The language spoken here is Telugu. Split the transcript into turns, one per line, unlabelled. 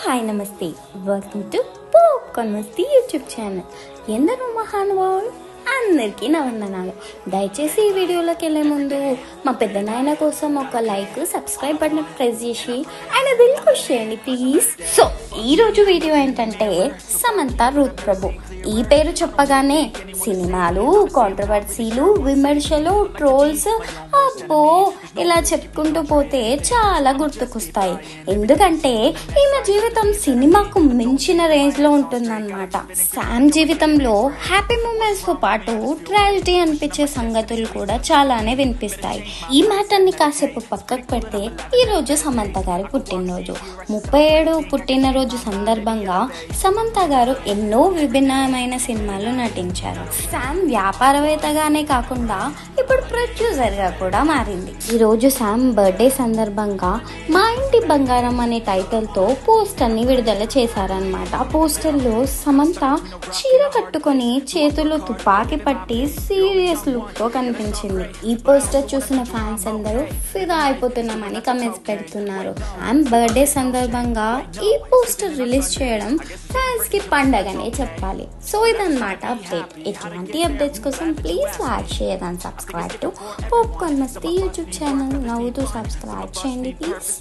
హాయ్ నమస్తే, welcome to popcorn Masti YouTube channel. ఎందరో మహానుభావులు అందరికీ నా వందనాలు. దయచేసి ఈ వీడియోలోకి వెళ్ళే ముందు మా పెద్ద నాయన కోసం ఒక లైక్, సబ్స్క్రైబ్ బటన్ ప్రెస్ చేసి ఆయన దిల్ ఖుష్ చేయండి ప్లీజ్. సో ఈరోజు వీడియో ఏంటంటే సమంత రూత్ ప్రభు. ఈ పేరు చెప్పగానే సినిమాలు, కాంట్రవర్సీలు, విమర్శలు, ట్రోల్స్, అబ్బో ఇలా చెప్పుకుంటూ పోతే చాలా గుర్తుకొస్తాయి. ఎందుకంటే ఈమె జీవితం సినిమాకు మించిన రేంజ్లో ఉంటుందన్నమాట. శామ్ జీవితంలో హ్యాపీ మూమెంట్స్తో పాటు ట్రాజడీ అనిపించే సంగతులు కూడా చాలానే వినిపిస్తాయి. ఈ మ్యాటర్ని కాసేపు పక్కకు పెడితే ఈరోజు సమంత గారి పుట్టినరోజు. 37 పుట్టినరోజు సందర్భంగా సమంత గారు ఎన్నో విభిన్నమైన సినిమాలు నటించారు. శామ్ వ్యాపారవేత్తగానే కాకుండా ఇప్పుడు ప్రొడ్యూసర్గా కూడా మారింది. ఈరోజు శామ్ బర్త్డే సందర్భంగా మా ఇంటి బంగారం అనే టైటిల్తో పోస్టర్ని విడుదల చేశారనమాట. ఆ పోస్టర్లో సమంత చీర కట్టుకొని చేతుల్లో తుపాకీ పట్టి సీరియస్ లుక్తో కనిపించింది. ఈ పోస్టర్ చూసిన ఫ్యాన్స్ అందరూ ఫిదా అయిపోతున్నామని కమెంట్స్ పెడుతున్నారు. శామ్ బర్త్డే సందర్భంగా ఈ పోస్టర్ రిలీజ్ చేయడం ఫ్యాన్స్ కి పండగనే చెప్పాలి. సో ఇదన్నమాట అప్డేట్. ఇట్లాంటి అప్డేట్స్ కోసం please like, share and subscribe to popcorn Masti YouTube channel. నవ్వుతూ సబ్స్క్రైబ్ చేయండి ప్లీజ్.